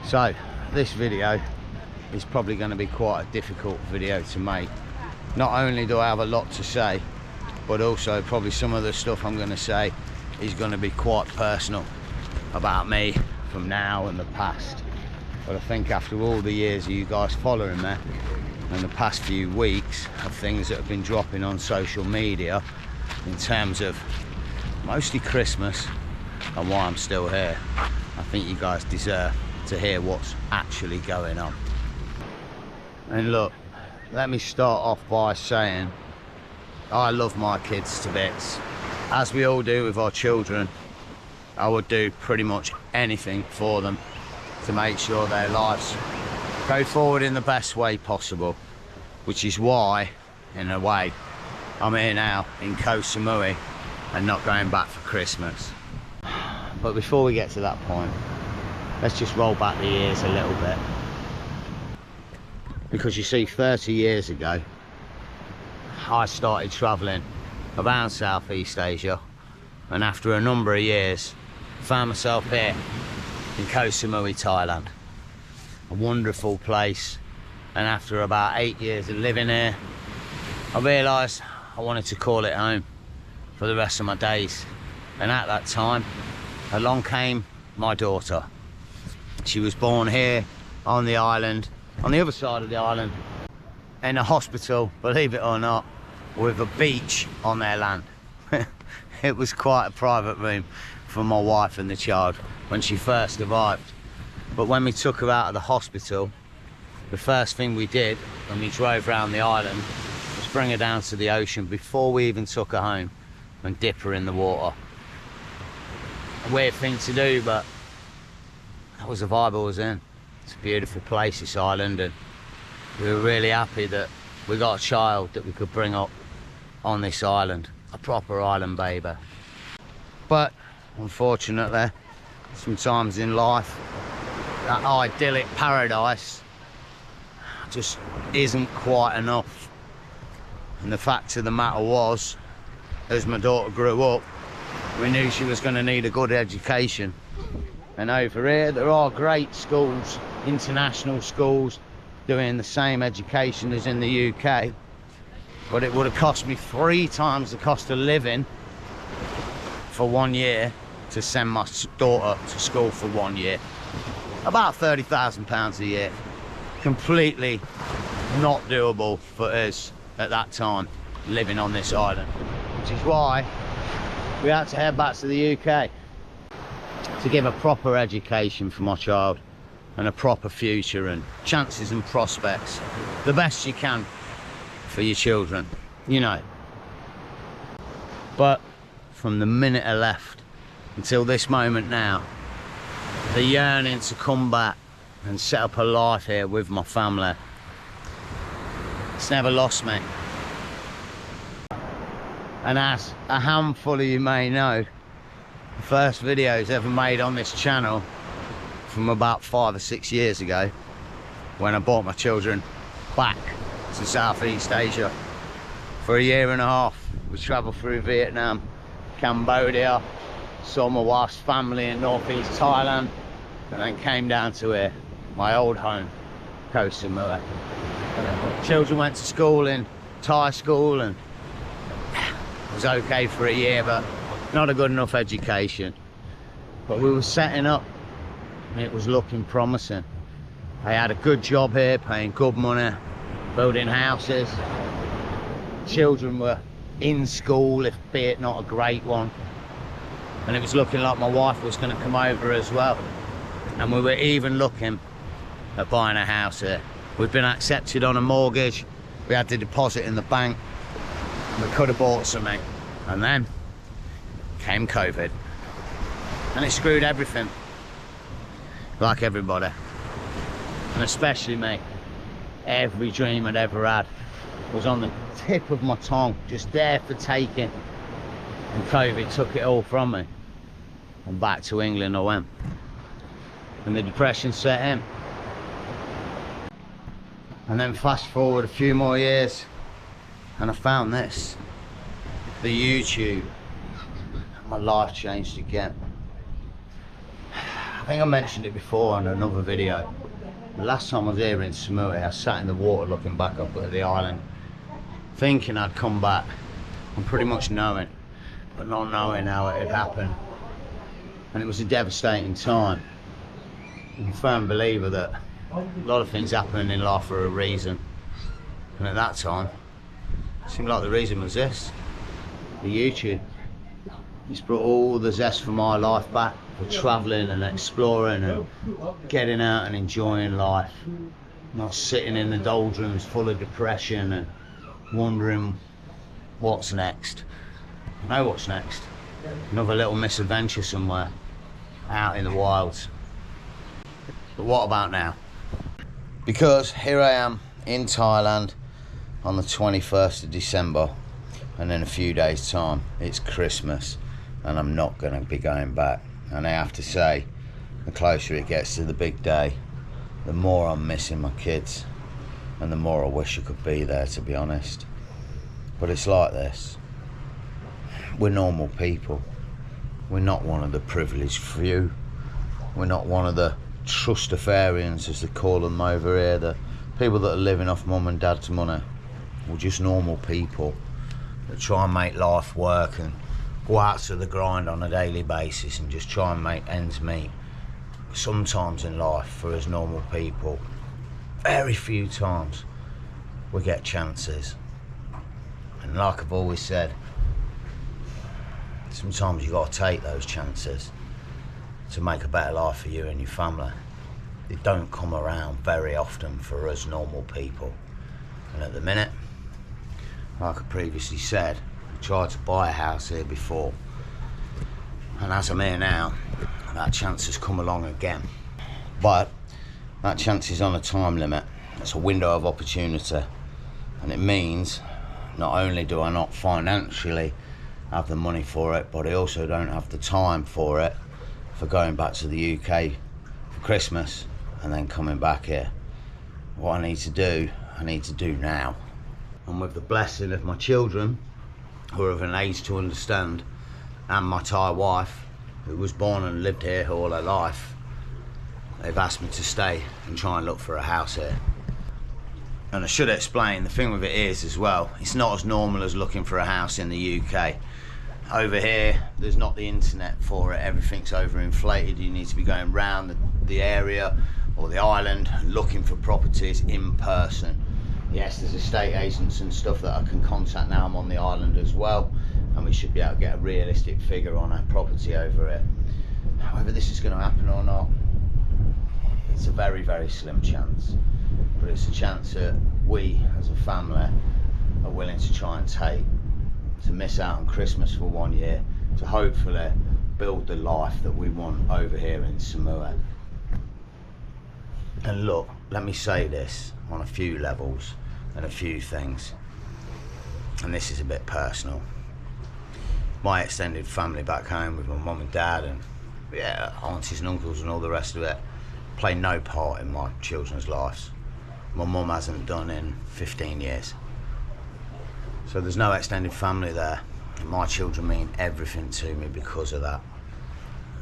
So this video is probably going to be quite a difficult video to make. Not only do I have a lot to say, but also probably some of the stuff I'm going to say is going to be quite personal about me from now and the past. But I think after all the years of you guys following me and the past few weeks of things that have been dropping on social media in terms of mostly Christmas and why I'm still here, I think you guys deserve to hear what's actually going on. And look, let me start off by saying I love my kids to bits, as we all do with our children. I would do pretty much anything for them to make sure their lives go forward in the best way possible, which is why, in a way, I'm here now in Koh Samui and not going back for Christmas. But before we get to that point, let's just roll back the years a little bit. Because you see, 30 years ago, I started travelling around Southeast Asia, and after a number of years, found myself here in Koh Samui, Thailand. A wonderful place, and after about 8 years of living here, I realised I wanted to call it home for the rest of my days. And at that time, along came my daughter. She was born here on the island, on the other side of the island, in a hospital, believe it or not, with a beach on their land. It was quite a private room for my wife and the child when she first arrived. But when we took her out of the hospital, the first thing we did when we drove around the island was bring her down to the ocean before we even took her home and dip her in the water. A weird thing to do, but that was the vibe I was in. It's a beautiful place, this island, and we were really happy that we got a child that we could bring up on this island, a proper island baby. But unfortunately, sometimes in life, that idyllic paradise just isn't quite enough. And the fact of the matter was, as my daughter grew up, we knew she was going to need a good education. And over here, there are great schools, international schools, doing the same education as in the UK. But it would have cost me 3 times the cost of living for 1 year to send my daughter to school for 1 year. About £30,000 a year. Completely not doable for us at that time, living on this island. Which is why we had to head back to the UK to give a proper education for my child and a proper future and chances and prospects, the best you can for your children, you know. But from the minute I left until this moment now, the yearning to come back and set up a life here with my family, it's never lost me. And as a handful of you may know, the first videos ever made on this channel from about 5 or 6 years ago, when I brought my children back to Southeast Asia for 1.5 years. We travelled through Vietnam, Cambodia, saw my wife's family in northeast Thailand, and then came down to here, my old home, Koh Samui. Children went to school in Thai school, and it was okay for 1 year, but not a good enough education. But we were setting up, and it was looking promising. I had a good job here, paying good money, building houses. Children were in school, if be it not a great one. And it was looking like my wife was going to come over as well. And we were even looking at buying a house here. We'd been accepted on a mortgage. We had the deposit in the bank. And we could have bought something. And then came COVID. And it screwed everything. Like everybody. And especially me. Every dream I'd ever had was on the tip of my tongue, just there for taking. And COVID took it all from me. And back to England I went. And the depression set in. And then fast forward a few more years, and I found this, the YouTube. My life changed again. think I mentioned it before on another video. The last time I was here in Samui, I sat in the water looking back up at the island, thinking I'd come back, and pretty much knowing, but not knowing how it had happened. And it was a devastating time. I'm a firm believer that a lot of things happen in life for a reason. And at that time, it seemed like the reason was this, the YouTube. It's brought all the zest for my life back, for travelling and exploring and getting out and enjoying life. Not sitting in the doldrums full of depression and wondering what's next. I know what's next. Another little misadventure somewhere out in the wilds. But what about now? Because here I am in Thailand on the 21st of December, and in a few days time it's Christmas, and I'm not going to be going back. And I have to say, the closer it gets to the big day, the more I'm missing my kids, and the more I wish I could be there, to be honest. But it's like this. We're normal people. We're not one of the privileged few. We're not one of the trustafarians, as they call them over here, the people that are living off mum and dad's money. We're just normal people that try and make life work and go out to the grind on a daily basis and just try and make ends meet. Sometimes in life, for us normal people, very few times we get chances. And like I've always said, sometimes you got to take those chances to make a better life for you and your family. They don't come around very often for us normal people. And at the minute, like I previously said, I tried to buy a house here before, and as I'm here now, that chance has come along again. But that chance is on a time limit. It's a window of opportunity, and it means not only do I not financially have the money for it, but I also don't have the time for it, for going back to the UK for Christmas and then coming back here. What I need to do now. And with the blessing of my children, who are of an age to understand, and my Thai wife, who was born and lived here all her life, they've asked me to stay and try and look for a house here. And I should explain, the thing with it is as well, it's not as normal as looking for a house in the UK. Over here, there's not the internet for it. Everything's overinflated. You need to be going round the area or the island looking for properties in person. Yes, there's estate agents and stuff that I can contact now. I'm on the island as well, and we should be able to get a realistic figure on our property over it. However this is going to happen or not, it's a very, very slim chance. But it's a chance that we, as a family, are willing to try and take, to miss out on Christmas for 1 year, to hopefully build the life that we want over here in Samui. And look, let me say this on a few levels and a few things, and this is a bit personal. My extended family back home with my mum and dad and aunties and uncles and all the rest of it play no part in my children's lives. My mum hasn't done in 15 years. So there's no extended family there. And my children mean everything to me because of that.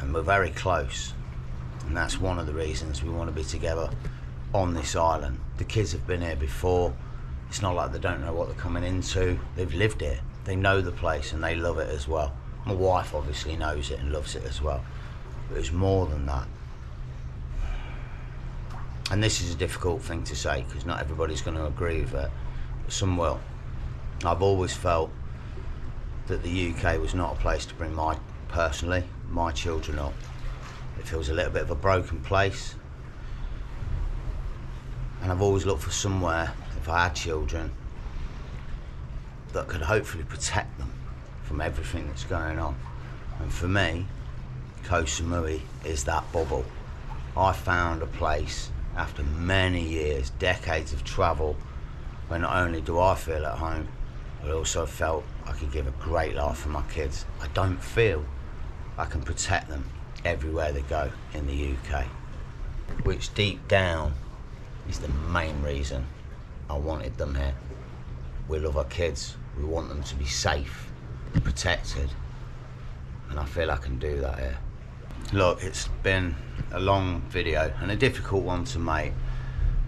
And we're very close. And that's one of the reasons we want to be together on this island. The kids have been here before. It's not like they don't know what they're coming into. They've lived here. They know the place and they love it as well. My wife obviously knows it and loves it as well. But it's more than that. And this is a difficult thing to say because not everybody's going to agree with it, but some will. I've always felt that the UK was not a place to bring my children up. It feels a little bit of a broken place. And I've always looked for somewhere, if I had children, that could hopefully protect them from everything that's going on. And for me, Koh Samui is that bubble. I found a place after many years, decades of travel, where not only do I feel at home, but I also felt I could give a great life for my kids. I don't feel I can protect them everywhere they go in the UK, which deep down is the main reason I wanted them here. We love our kids, we want them to be safe, protected, and I feel I can do that here. look, it's been a long video and a difficult one to make.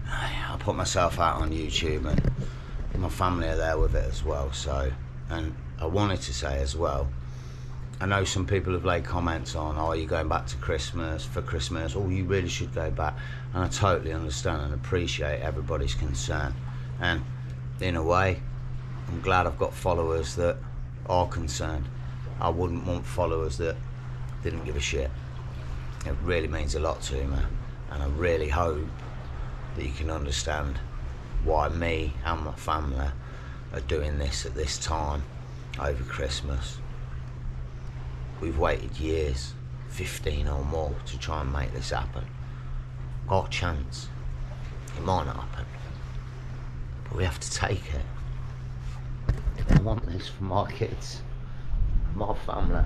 I put myself out on YouTube and my family are there with it as well, so, and I wanted to say as well, I know some people have laid comments on, oh, you're going back to Christmas, for Christmas, oh, you really should go back, and I totally understand and appreciate everybody's concern, and in a way, I'm glad I've got followers that are concerned. I wouldn't want followers that didn't give a shit. It really means a lot to me, and I really hope that you can understand why me and my family are doing this at this time over Christmas. We've waited years, 15 or more, to try and make this happen. Got a chance. It might not happen, but we have to take it. I want this for my kids, my family,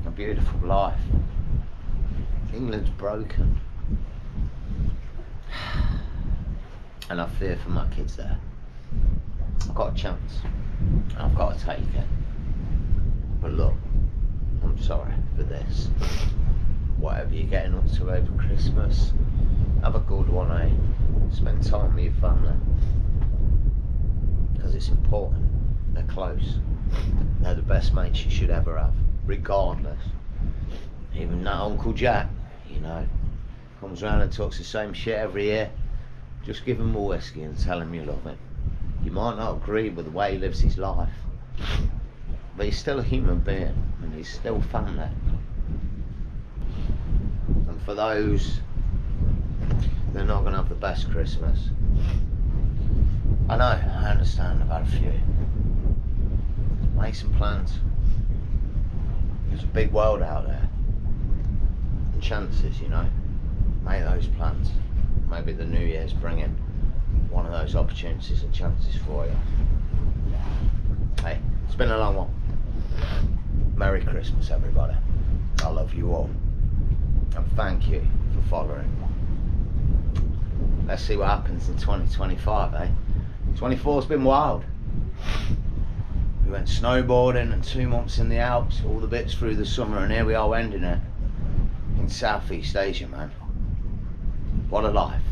a beautiful life. England's broken, and I fear for my kids there. I've got a chance, and I've got to take it. But look, I'm sorry for this. Whatever you're getting up to over Christmas, have a good one, eh? Spend time with your family, because it's important. They're close. They're the best mates you should ever have, regardless. Even that Uncle Jack, you know, comes round and talks the same shit every year. Just give him a whiskey and tell him you love him. You might not agree with the way he lives his life, but he's still a human being, and he's still family. And for those, they're not going to have the best Christmas. I know, I understand, I've had a few. Make some plans. There's a big world out there. And chances, you know, make those plans. Maybe the New Year's bringing one of those opportunities and chances for you. Hey, it's been a long one. Merry Christmas, everybody. I love you all. And thank you for following. Let's see what happens in 2025, eh? 24's been wild. We went snowboarding and 2 months in the Alps, all the bits through the summer, and here we are ending it in Southeast Asia, man. What a life.